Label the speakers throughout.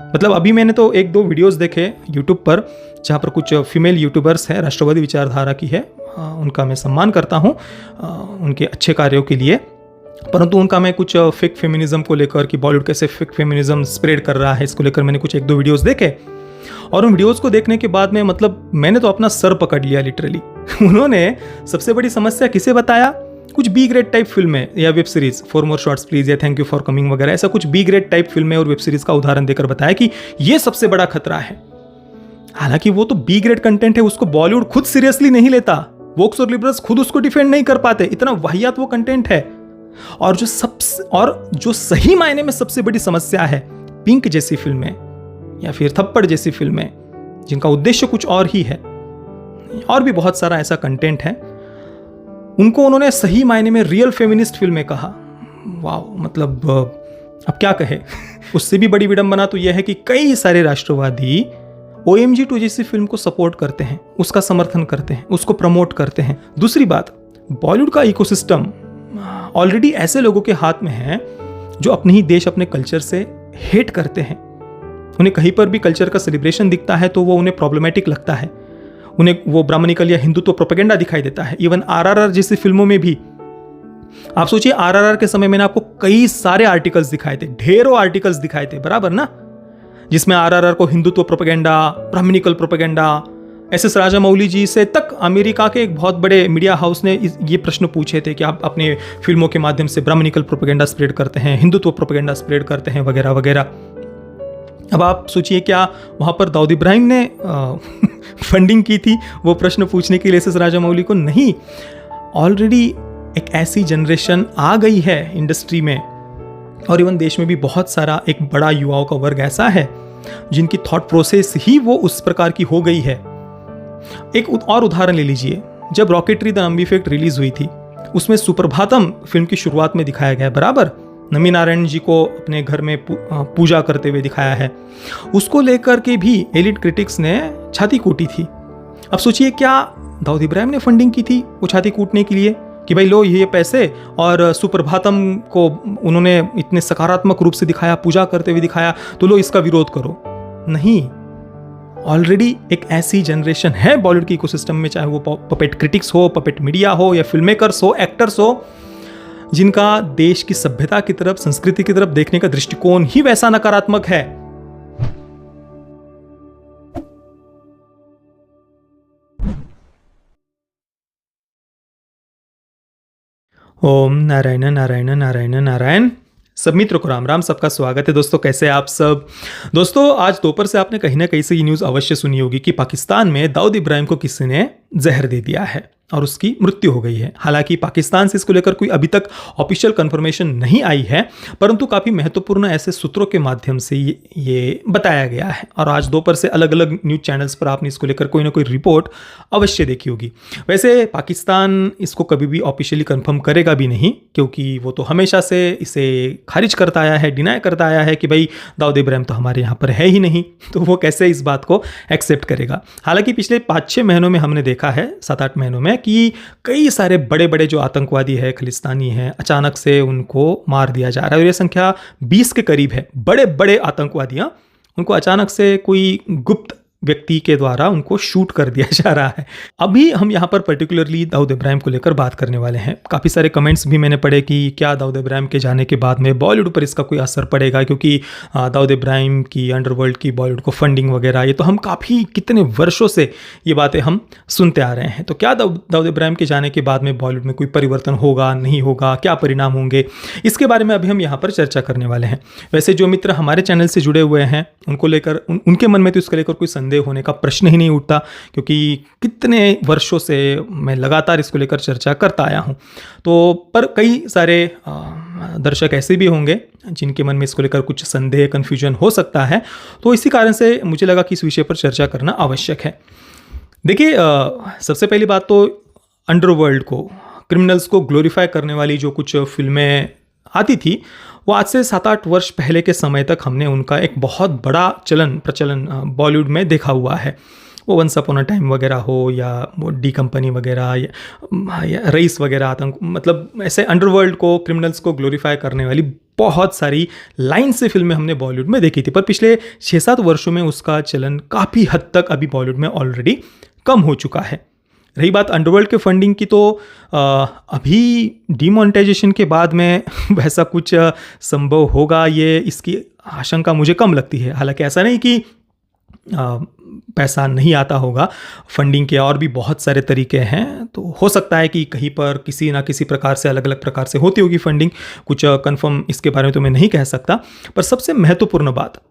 Speaker 1: मतलब अभी मैंने तो एक दो वीडियोस देखे यूट्यूब पर जहाँ पर कुछ फीमेल यूट्यूबर्स हैं, राष्ट्रवादी विचारधारा की है, उनका मैं सम्मान करता हूँ उनके अच्छे कार्यों के लिए, परंतु उनका मैं कुछ फेक फेमिनिज्म को लेकर कि बॉलीवुड कैसे फेक फेमिनिज्म स्प्रेड कर रहा है इसको लेकर मैंने कुछ एक दो वीडियोस देखे। और उन वीडियोस को देखने के बाद में मतलब मैंने तो अपना सर पकड़ लिया लिटरली। उन्होंने सबसे बड़ी समस्या किसे बताया, कुछ बी ग्रेड टाइप फिल्में या web series, for more shorts please या थैंक यू फॉर कमिंग वगैरह, ऐसा कुछ बी ग्रेड टाइप फिल्में और वेब सीरीज का उदाहरण देकर बताया कि ये सबसे बड़ा खतरा है। हालांकि वो तो बी ग्रेड कंटेंट है, उसको बॉलीवुड खुद सीरियसली नहीं लेता, वोक्स और लिबरल्स खुद उसको डिफेंड नहीं कर पाते, इतना वाहियात वो कंटेंट है। और जो सही मायने में सबसे बड़ी समस्या है, पिंक जैसी फिल्में या फिर थप्पड़ जैसी फिल्में जिनका उद्देश्य कुछ और ही है, और भी बहुत सारा ऐसा कंटेंट है, उनको उन्होंने सही मायने में रियल फेमिनिस्ट फिल्में कहा। वाह, मतलब अब क्या कहे। उससे भी बड़ी विडंबना तो यह है कि कई सारे राष्ट्रवादी OMG 2 जैसी फिल्म को सपोर्ट करते हैं, उसका समर्थन करते हैं, उसको प्रमोट करते हैं। दूसरी बात, बॉलीवुड का इकोसिस्टम ऑलरेडी ऐसे लोगों के हाथ में है जो अपने ही देश, अपने कल्चर से हेट करते हैं। उन्हें कहीं पर भी कल्चर का सेलिब्रेशन दिखता है तो वो उन्हें प्रॉब्लमेटिक लगता है, उन्हें वो ब्राह्मणिकल या हिंदुत्व प्रोपेगेंडा दिखाई देता है। इवन RRR जैसी फिल्मों में भी आप सोचिए, RRR के समय मैंने आपको कई सारे आर्टिकल्स दिखाए थे, ढेरों आर्टिकल्स दिखाए थे, बराबर ना, जिसमें RRR को Hindutva propaganda, brahminical propaganda, SS Rajamouli ji से तक अमेरिका के एक बहुत बड़े मीडिया हाउस ने ये प्रश्न पूछे थे कि आप अपने फिल्मों के माध्यम से ब्राह्मणिकल प्रोपेगेंडा स्प्रेड करते हैं, हिंदुत्व प्रोपेगेंडा स्प्रेड करते हैं वगैरह वगैरह। अब आप सोचिए, क्या वहाँ पर दाऊद इब्राहिम ने फंडिंग की थी वो प्रश्न पूछने के लिए SS राजामौली को? नहीं। ऑलरेडी एक ऐसी जनरेशन आ गई है इंडस्ट्री में और इवन देश में भी बहुत सारा एक बड़ा युवाओं का वर्ग ऐसा है जिनकी थॉट प्रोसेस ही वो उस प्रकार की हो गई है। एक और उदाहरण ले लीजिए, जब rocketry the Nambi effect release हुई थी, उसमें सुप्रभातम फिल्म की शुरुआत में दिखाया गया, बराबर, नमी नारायण जी को अपने घर में पूजा करते हुए दिखाया है। उसको लेकर के भी एलिट क्रिटिक्स ने छाती कूटी थी। अब सोचिए, क्या दाऊद इब्राहिम ने फंडिंग की थी वो छाती कूटने के लिए कि भाई लो ये पैसे, और सुप्रभातम को उन्होंने इतने सकारात्मक रूप से दिखाया, पूजा करते हुए दिखाया, तो लो इसका विरोध करो? नहीं। ऑलरेडी एक ऐसी जनरेशन है बॉलीवुड की इकोसिस्टम में, चाहे वो पपेट क्रिटिक्स हो, पपेट मीडिया हो, या फिल्म मेकर्स हो, एक्टर्स हो, जिनका देश की सभ्यता की तरफ, संस्कृति की तरफ देखने का दृष्टिकोण ही वैसा नकारात्मक है। ओम नारायण नारायण नारायण नारायण। सब मित्रों को राम राम, सबका स्वागत है। दोस्तों, कैसे हैं आप सब? दोस्तों, आज दोपहर से आपने कहीं ना कहीं से ये न्यूज़ अवश्य सुनी होगी कि पाकिस्तान में दाऊद इब्राहिम को किसी ने जहर दे दिया है और उसकी मृत्यु हो गई है। हालांकि पाकिस्तान से इसको लेकर कोई अभी तक ऑफिशियल कंफर्मेशन नहीं आई है, परंतु काफ़ी महत्वपूर्ण ऐसे सूत्रों के माध्यम से ये बताया गया है। और आज दोपहर से अलग अलग न्यूज़ चैनल्स पर आपने इसको लेकर कोई ना कोई रिपोर्ट अवश्य देखी होगी। वैसे पाकिस्तान इसको कभी भी ऑफिशियली कंफर्म करेगा भी नहीं, क्योंकि वो तो हमेशा से इसे खारिज करता आया है, डिनाई करता आया है कि भाई दाऊद इब्राहिम तो हमारे यहाँ पर है ही नहीं, तो वो कैसे इस बात को एक्सेप्ट करेगा। हालांकि पिछले 5-6 महीनों में हमने देखा है, 7-8 महीनों में, कि कई सारे बड़े बड़े जो आतंकवादी है, खलिस्तानी है, अचानक से उनको मार दिया जा रहा है। और ये संख्या 20 के करीब है। बड़े बड़े आतंकवादियां, उनको अचानक से कोई गुप्त व्यक्ति के द्वारा उनको शूट कर दिया जा रहा है। अभी हम यहाँ पर पर्टिकुलरली दाऊद इब्राहिम को लेकर बात करने वाले हैं। काफ़ी सारे कमेंट्स भी मैंने पढ़े कि क्या दाऊद इब्राहिम के जाने के बाद में बॉलीवुड पर इसका कोई असर पड़ेगा, क्योंकि दाऊद इब्राहिम की अंडरवर्ल्ड की बॉलीवुड को फंडिंग वगैरह, ये तो हम काफ़ी कितने वर्षों से ये बातें हम सुनते आ रहे हैं। तो क्या दाऊद इब्राहिम के जाने के बाद में बॉलीवुड में कोई परिवर्तन होगा, नहीं होगा, क्या परिणाम होंगे, इसके बारे में अभी हम यहाँ पर चर्चा करने वाले हैं। वैसे जो मित्र हमारे चैनल से जुड़े हुए हैं उनको लेकर उनके मन में तो इसको लेकर कोई संदेह होने का प्रश्न ही नहीं उठता, क्योंकि कितने वर्षों से मैं लगातार इसको लेकर चर्चा करता आया हूं। तो पर कई सारे दर्शक ऐसे भी होंगे जिनके मन में इसको लेकर कुछ संदेह, कन्फ्यूजन हो सकता है। तो इसी कारण से मुझे लगा कि इस विषय पर चर्चा करना आवश्यक है। देखिए, सबसे पहली बात तो अंडरवर्ल्ड को, क्रिमिनल्स को ग्लोरीफाई करने वाली जो कुछ फिल्में आती थी, वो आज से 7-8 वर्ष पहले के समय तक हमने उनका एक बहुत बड़ा प्रचलन बॉलीवुड में देखा हुआ है। वो वंस अपॉन अ टाइम वगैरह हो, या वो डी कंपनी वगैरह, या रईस वगैरह, आतंक, मतलब ऐसे अंडरवर्ल्ड को, क्रिमिनल्स को ग्लोरीफाई करने वाली बहुत सारी लाइन से फिल्में हमने बॉलीवुड में देखी थी, पर पिछले 6-7 वर्षों में उसका चलन काफ़ी हद तक अभी बॉलीवुड में ऑलरेडी कम हो चुका है। रही बात अंडरवर्ल्ड के फंडिंग की, तो अभी डीमोनेटाइजेशन के बाद में वैसा कुछ संभव होगा, ये इसकी आशंका मुझे कम लगती है। हालांकि ऐसा नहीं कि पैसा नहीं आता होगा, फंडिंग के और भी बहुत सारे तरीके हैं, तो हो सकता है कि कहीं पर किसी ना किसी प्रकार से अलग अलग प्रकार से होती होगी फंडिंग, कुछ कंफर्म इसके बारे में तो मैं नहीं कह सकता। पर सबसे महत्वपूर्ण बात,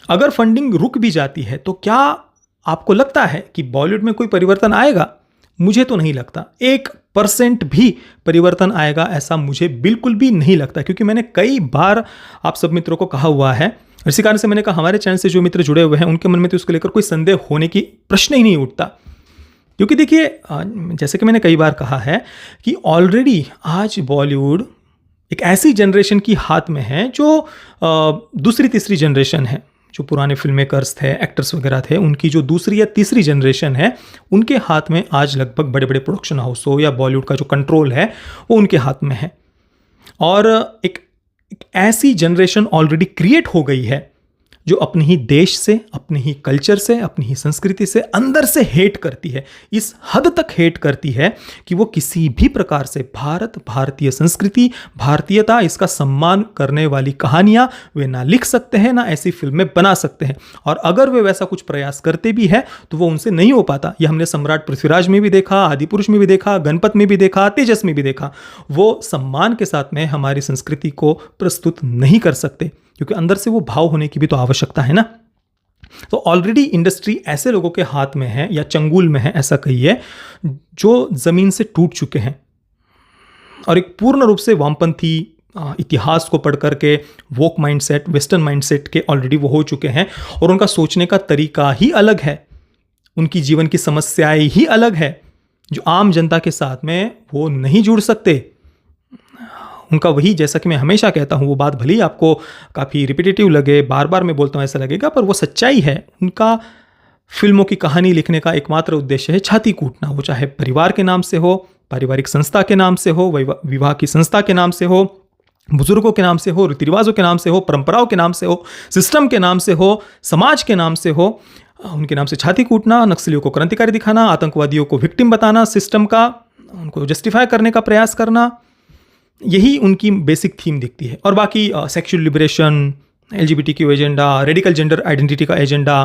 Speaker 1: अगर फंडिंग रुक भी जाती है तो क्या आपको लगता है कि बॉलीवुड में कोई परिवर्तन आएगा? मुझे तो नहीं लगता। 1% भी परिवर्तन आएगा ऐसा मुझे बिल्कुल भी नहीं लगता, क्योंकि मैंने कई बार आप सब मित्रों को कहा हुआ है, इसी कारण से मैंने कहा हमारे चैनल से जो मित्र जुड़े हुए हैं उनके मन में तो उसको लेकर कोई संदेह होने की प्रश्न ही नहीं उठता। क्योंकि देखिए, जैसे कि मैंने कई बार कहा है कि ऑलरेडी आज बॉलीवुड एक ऐसी जनरेशन की हाथ में है जो दूसरी तीसरी जनरेशन है। जो पुराने फिल्म मेकर्स थे, एक्टर्स वगैरह थे, उनकी जो दूसरी या तीसरी जनरेशन है, उनके हाथ में आज लगभग बड़े बड़े प्रोडक्शन हाउस हो या बॉलीवुड का जो कंट्रोल है वो उनके हाथ में है। और एक ऐसी जनरेशन ऑलरेडी क्रिएट हो गई है जो अपने ही देश से, अपने ही कल्चर से, अपनी ही संस्कृति से अंदर से हेट करती है। इस हद तक हेट करती है कि वो किसी भी प्रकार से भारत, भारतीय संस्कृति, भारतीयता, इसका सम्मान करने वाली कहानियां वे ना लिख सकते हैं, ना ऐसी फिल्में बना सकते हैं। और अगर वे वैसा कुछ प्रयास करते भी है तो वो उनसे नहीं हो पाता। यह हमने सम्राट पृथ्वीराज में भी देखा, आदिपुरुष में भी देखा, गणपत में भी देखा, तेजस में भी देखा। वो सम्मान के साथ में हमारी संस्कृति को प्रस्तुत नहीं कर सकते, क्योंकि अंदर से वो भाव होने की भी तो आवश्यकता है ना। तो ऑलरेडी इंडस्ट्री ऐसे लोगों के हाथ में है या चंगुल में है, ऐसा कहिए, जो जमीन से टूट चुके हैं और एक पूर्ण रूप से वामपंथी इतिहास को पढ़ करके वोक माइंडसेट, वेस्टर्न माइंडसेट के ऑलरेडी वो हो चुके हैं और उनका सोचने का तरीका ही अलग है, उनकी जीवन की समस्याएं ही अलग है, जो आम जनता के साथ में वो नहीं जुड़ सकते। उनका वही, जैसा कि मैं हमेशा कहता हूँ, वो बात भले ही आपको काफ़ी रिपीटेटिव लगे, बार बार मैं बोलता हूँ ऐसा लगेगा, पर वो सच्चाई है। उनका फिल्मों की कहानी लिखने का एकमात्र उद्देश्य है छाती कूटना, वो चाहे परिवार के नाम से हो, पारिवारिक संस्था के नाम से हो, विवाह की संस्था के नाम से हो, बुजुर्गों के नाम से हो, रीति रिवाजों के नाम से हो, परंपराओं के नाम से हो, सिस्टम के नाम से हो, समाज के नाम से हो, उनके नाम से छाती कूटना, नक्सलियों को क्रांतिकारी दिखाना, आतंकवादियों को विक्टिम बताना, सिस्टम का उनको जस्टिफाई करने का प्रयास करना, यही उनकी बेसिक थीम दिखती है। और बाकी sexual liberation, LGBTQ agenda, radical gender identity का एजेंडा,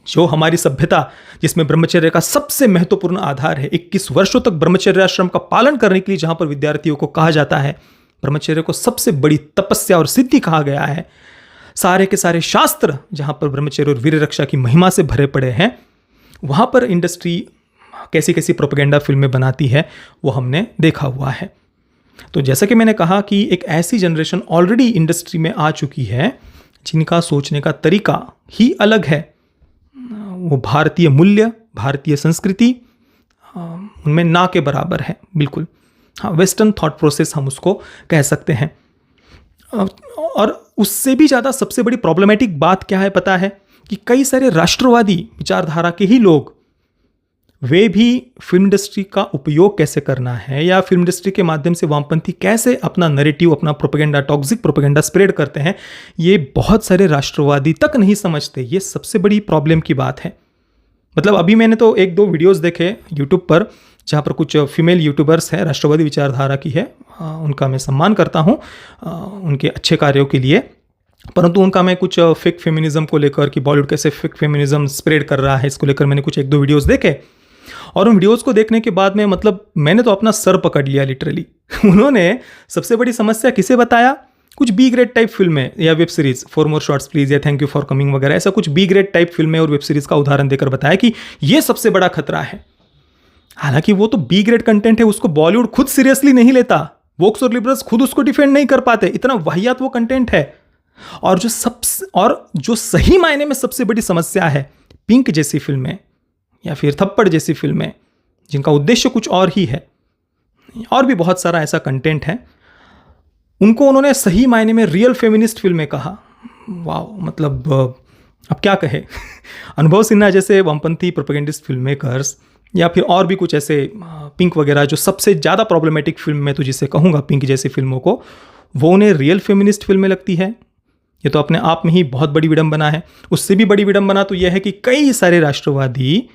Speaker 1: जो हमारी सभ्यता जिसमें ब्रह्मचर्य का सबसे महत्वपूर्ण आधार है, 21 वर्षों तक ब्रह्मचर्याश्रम का पालन करने के लिए जहाँ पर विद्यार्थियों को कहा जाता है, ब्रह्मचर्य को सबसे बड़ी तपस्या और सिद्धि कहा गया है, सारे के सारे शास्त्र जहाँ पर ब्रह्मचर्य और वीर रक्षा की महिमा से भरे पड़े हैं, वहाँ पर इंडस्ट्री कैसी कैसी प्रोपेगेंडा फिल्में बनाती है वो हमने देखा हुआ है। तो जैसा कि मैंने कहा कि एक ऐसी जनरेशन ऑलरेडी इंडस्ट्री में आ चुकी है जिनका सोचने का तरीका ही अलग है। वो भारतीय मूल्य, भारतीय संस्कृति उनमें ना के बराबर है, बिल्कुल। हाँ, वेस्टर्न थॉट प्रोसेस हम उसको कह सकते हैं। और उससे भी ज़्यादा सबसे बड़ी प्रॉब्लमेटिक बात क्या है पता है? कि कई सारे राष्ट्रवादी विचारधारा के ही लोग, वे भी फिल्म इंडस्ट्री का उपयोग कैसे करना है या फिल्म इंडस्ट्री के माध्यम से वामपंथी कैसे अपना नैरेटिव, अपना प्रोपेगेंडा, टॉक्सिक प्रोपेगेंडा स्प्रेड करते हैं, ये बहुत सारे राष्ट्रवादी तक नहीं समझते। ये सबसे बड़ी प्रॉब्लम की बात है। मतलब अभी मैंने तो 1-2 वीडियोस देखे यूट्यूब पर, जहाँ पर कुछ फीमेल यूट्यूबर्स हैं, राष्ट्रवादी विचारधारा की है, उनका मैं सम्मान करता हूँ उनके अच्छे कार्यों के लिए, परंतु उनका मैं कुछ फेक फेमिनिज्म को लेकर कि बॉलीवुड कैसे फेक फेमिनिज्म स्प्रेड कर रहा है, इसको लेकर मैंने कुछ 1-2 वीडियोस देखे। और उन वीडियोस को देखने के बाद में मतलब मैंने तो अपना सर पकड़ लिया लिटरली। उन्होंने सबसे बड़ी समस्या किसे बताया? कुछ बी ग्रेड टाइप फिल्में या web series, for more shorts please या थैंक यू फॉर कमिंग वगैरह, ऐसा कुछ बी ग्रेड टाइप फिल्में और वेब सीरीज का उदाहरण देकर बताया कि ये सबसे बड़ा खतरा है। हालांकि वो तो बी ग्रेड कंटेंट है, उसको बॉलीवुड खुद सीरियसली नहीं लेता, वोक्स और लिबरल्स खुद उसको डिफेंड नहीं कर पाते, इतना वाहियात वो कंटेंट है। और जो सही मायने में सबसे बड़ी समस्या है, पिंक जैसी फिल्में या फिर थप्पड़ जैसी फिल्में जिनका उद्देश्य कुछ और ही है, और भी बहुत सारा ऐसा कंटेंट है, उनको उन्होंने सही मायने में रियल फेमिनिस्ट फिल्में कहा। वाह, मतलब अब क्या कहे। अनुभव सिन्हा जैसे वामपंथी प्रोपेगेंडिस्ट फिल्म मेकर्स या फिर और भी कुछ ऐसे, पिंक वगैरह, जो सबसे ज़्यादा प्रॉब्लमेटिक फिल्म मैं तो जिसे कहूँगा पिंक जैसी फिल्मों को, वो उन्हें रियल फेमिनिस्ट फिल्में लगती है। ये तो अपने आप में ही बहुत बड़ी विडंबना है। उससे भी बड़ी विडंबना तो यह है कि कई सारे राष्ट्रवादी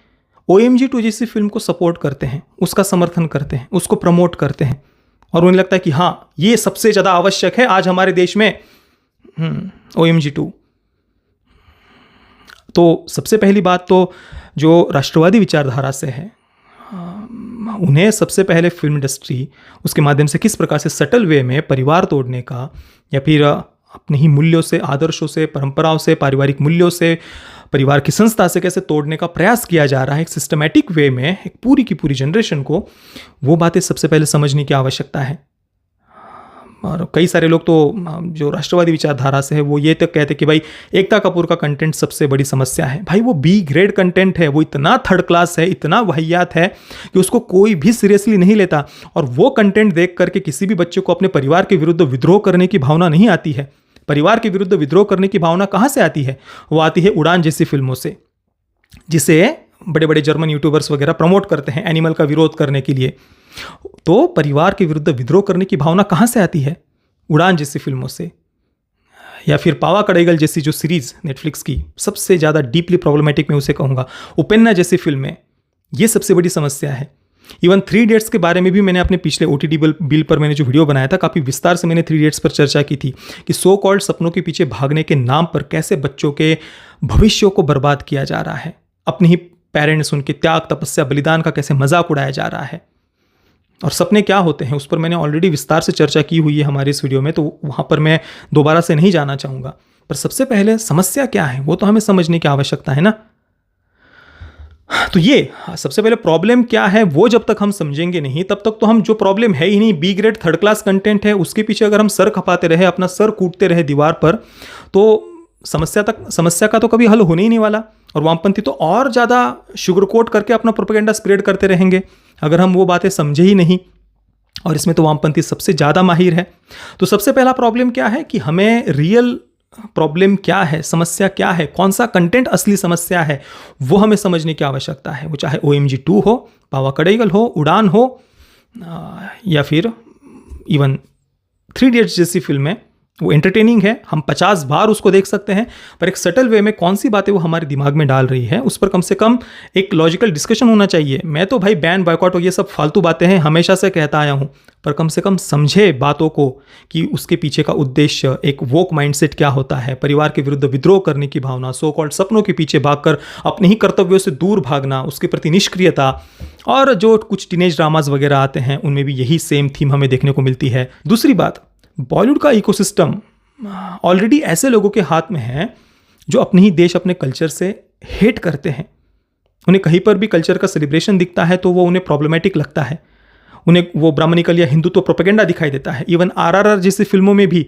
Speaker 1: OMG 2 जैसी फिल्म को सपोर्ट करते हैं, उसका समर्थन करते हैं, उसको प्रमोट करते हैं, और उन्हें लगता है कि हाँ ये सबसे ज़्यादा आवश्यक है आज हमारे देश में OMG 2। तो सबसे पहली बात तो जो राष्ट्रवादी विचारधारा से है, उन्हें सबसे पहले फिल्म इंडस्ट्री उसके माध्यम से किस प्रकार से सटल वे में परिवार तोड़ने का, या फिर अपने ही मूल्यों से, आदर्शों से, परंपराओं से, पारिवारिक मूल्यों से, परिवार की संस्था से कैसे तोड़ने का प्रयास किया जा रहा है एक सिस्टमैटिक वे में, एक पूरी की पूरी जनरेशन को वो बातें सबसे पहले समझने की आवश्यकता है। और कई सारे लोग तो जो राष्ट्रवादी विचारधारा से है वो ये तक कहते कि भाई एकता कपूर का कंटेंट सबसे बड़ी समस्या है। भाई वो B ग्रेड कंटेंट है, वो इतना थर्ड क्लास है, इतना वाहियात है कि उसको कोई भी सीरियसली नहीं लेता। और वो कंटेंट देख करके किसी भी बच्चे को अपने परिवार के विरुद्ध विद्रोह करने की भावना नहीं आती है। परिवार के विरुद्ध विद्रोह करने की भावना कहाँ से आती है? वो आती है उड़ान जैसी फिल्मों से, जिसे बड़े बड़े जर्मन यूट्यूबर्स वगैरह प्रमोट करते हैं एनिमल का विरोध करने के लिए। तो परिवार के विरुद्ध विद्रोह करने की भावना कहाँ से आती है? उड़ान जैसी फिल्मों से। या फिर पावा कड़ाईगल जैसी जो सीरीज नेटफ्लिक्स की सबसे ज़्यादा डीपली प्रॉब्लमेटिक मैं उसे कहूँगा, उपेन्ना जैसी फिल्में, ये सबसे बड़ी समस्या है। इवन 3 इडियट्स के बारे में भी मैंने अपने पिछले OTT बिल पर मैंने जो वीडियो बनाया था, काफ़ी विस्तार से मैंने 3 इडियट्स पर चर्चा की थी कि सो कॉल्ड सपनों के पीछे भागने के नाम पर कैसे बच्चों के भविष्यों को बर्बाद किया जा रहा है। अपने ही पेरेंट्स, उनके त्याग, तपस्या, बलिदान का कैसे मजाक उड़ाया जा रहा है। और सपने क्या होते हैं उस पर मैंने ऑलरेडी विस्तार से चर्चा की हुई है हमारे इस वीडियो में, तो वहाँ पर मैं दोबारा से नहीं जाना चाहूँगा। पर सबसे पहले समस्या क्या है वो तो हमें समझने की आवश्यकता है ना। तो ये सबसे पहले प्रॉब्लम क्या है वो जब तक हम समझेंगे नहीं, तब तक तो हम जो प्रॉब्लम है ही नहीं, B grade third class content है, उसके पीछे अगर हम सर खपाते रहे, अपना सर कूटते रहे दीवार पर, तो समस्या का तो कभी हल होने ही नहीं वाला। और वामपंथी तो और ज़्यादा शुगर कोट करके अपना प्रोपेगेंडा स्प्रेड करते रहेंगे अगर हम वो बातें समझे ही नहीं। और इसमें तो वामपंथी सबसे ज़्यादा माहिर है। तो सबसे पहला प्रॉब्लम क्या है कि हमें रियल प्रॉब्लम क्या है, समस्या क्या है, कौन सा कंटेंट असली समस्या है, वो हमें समझने की आवश्यकता है। वो चाहे OMG 2 हो, पावा कड़ाईगल हो, उड़ान हो, या फिर इवन 3 इडियट्स जैसी फिल्में। वो एंटरटेनिंग है, हम 50 बार उसको देख सकते हैं, पर एक सटल वे में कौन सी बातें वो हमारे दिमाग में डाल रही है उस पर कम से कम एक लॉजिकल डिस्कशन होना चाहिए। मैं तो भाई बैन, बॉयकॉट और ये सब फालतू बातें हैं हमेशा से कहता आया हूँ, पर कम से कम समझे बातों को कि उसके पीछे का उद्देश्य, एक वोक माइंडसेट क्या होता है, परिवार के विरुद्ध विद्रोह करने की भावना, सो कॉल्ड सपनों के पीछे भागकर अपने ही कर्तव्यों से दूर भागना, उसके प्रति निष्क्रियता। और जो कुछ टीनेज ड्रामाज वगैरह आते हैं उनमें भी यही सेम थीम हमें देखने को मिलती है। दूसरी बात, बॉलीवुड का इकोसिस्टम ऑलरेडी ऐसे लोगों के हाथ में है जो अपने ही देश, अपने कल्चर से हेट करते हैं। उन्हें कहीं पर भी कल्चर का सेलिब्रेशन दिखता है तो वो उन्हें प्रॉब्लमेटिक लगता है, उन्हें वो ब्राह्मणिकल या हिंदुत्व प्रोपेगेंडा दिखाई देता है। इवन RRR जैसी फिल्मों में भी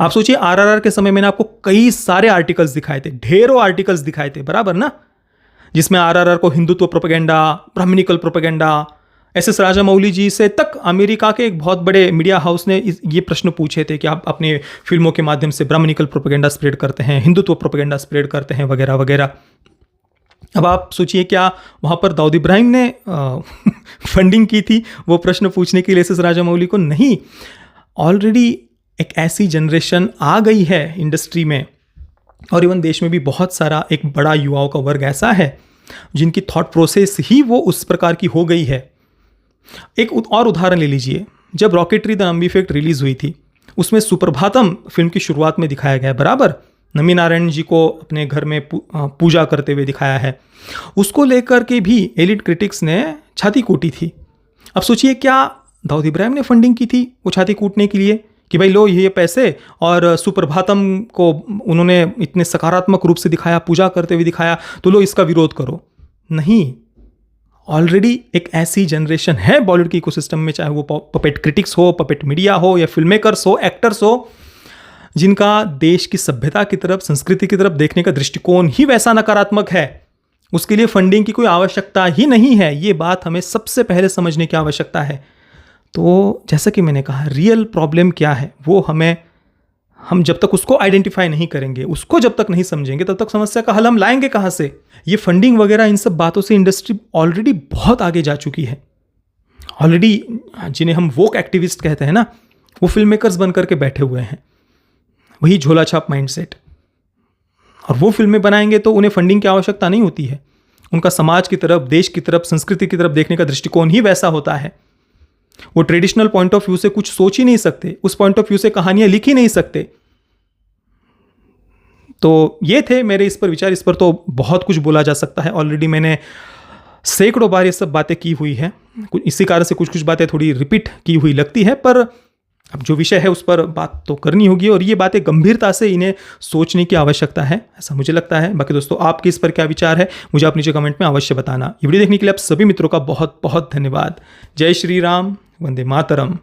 Speaker 1: आप सोचिए, RRR के समय मैंने आपको कई सारे आर्टिकल्स दिखाए थे, ढेरों आर्टिकल्स दिखाए थे, बराबर ना, जिसमें RRR को Hindutva propaganda, brahminical propaganda, SS Rajamouli ji से तक अमेरिका के एक बहुत बड़े मीडिया हाउस ने ये प्रश्न पूछे थे कि आप अपने फिल्मों के माध्यम से ब्राह्मणिकल प्रोपेगेंडा स्प्रेड करते हैं, हिंदुत्व प्रोपेगेंडा स्प्रेड करते हैं, वगैरह वगैरह। अब आप सोचिए, क्या वहाँ पर दाऊद इब्राहिम ने फंडिंग की थी वो प्रश्न पूछने के लिए SS राजामौली को? नहीं। ऑलरेडी एक ऐसी जनरेशन आ गई है इंडस्ट्री में, और इवन देश में भी बहुत सारा एक बड़ा युवाओं का वर्ग ऐसा है जिनकी थॉट प्रोसेस ही वो उस प्रकार की हो गई है। एक और उदाहरण ले लीजिए, जब rocketry the Nambi effect release हुई थी, उसमें सुप्रभातम फिल्म की शुरुआत में दिखाया गया, बराबर, नमी नारायण जी को अपने घर में पूजा करते हुए दिखाया है। उसको लेकर के भी एलिट क्रिटिक्स ने छाती कूटी थी। अब सोचिए, क्या दाऊद इब्राहिम ने फंडिंग की थी वो छाती कूटने के लिए कि भाई लो ये पैसे, और सुप्रभातम को उन्होंने इतने सकारात्मक रूप से दिखाया, पूजा करते हुए दिखाया, तो लो इसका विरोध करो? नहीं। ऑलरेडी एक ऐसी जनरेशन है बॉलीवुड के इकोसिस्टम में, चाहे वो पपेट क्रिटिक्स हो, पपेट मीडिया हो, या फिल्म मेकर्स हो, एक्टर्स हो, जिनका देश की सभ्यता की तरफ, संस्कृति की तरफ देखने का दृष्टिकोण ही वैसा नकारात्मक है। उसके लिए फंडिंग की कोई आवश्यकता ही नहीं है। ये बात हमें सबसे पहले समझने की आवश्यकता है। तो जैसा कि मैंने कहा, रियल प्रॉब्लम क्या है वो हम जब तक उसको आइडेंटिफाई नहीं करेंगे, उसको जब तक नहीं समझेंगे, तब तक समस्या का हल हम लाएंगे कहाँ से? ये फंडिंग वगैरह इन सब बातों से इंडस्ट्री ऑलरेडी बहुत आगे जा चुकी है। ऑलरेडी जिन्हें हम वोक एक्टिविस्ट कहते हैं ना, वो फिल्म मेकर्स बन करके बैठे हुए हैं, वही झोला छाप माइंडसेट। और वो फिल्में बनाएंगे तो उन्हें फंडिंग की आवश्यकता नहीं होती है, उनका समाज की तरफ, देश की तरफ, संस्कृति की तरफ देखने का दृष्टिकोण ही वैसा होता है। वो ट्रेडिशनल पॉइंट ऑफ व्यू से कुछ सोच ही नहीं सकते, उस पॉइंट ऑफ व्यू से कहानियां लिख ही नहीं सकते। तो ये थे मेरे इस पर विचार। इस पर तो बहुत कुछ बोला जा सकता है, ऑलरेडी मैंने सैकड़ों बार ये सब बातें की हुई है, इसी कारण से कुछ कुछ बातें थोड़ी रिपीट की हुई लगती है, पर अब जो विषय है उस पर बात तो करनी होगी और ये बातें गंभीरता से इन्हें सोचने की आवश्यकता है, ऐसा मुझे लगता है। बाकी दोस्तों, आपके इस पर क्या विचार है मुझे आप नीचे कमेंट में अवश्य बताना। ये वीडियो देखने के लिए आप सभी मित्रों का बहुत बहुत धन्यवाद। जय श्री राम, वंदे मातरम।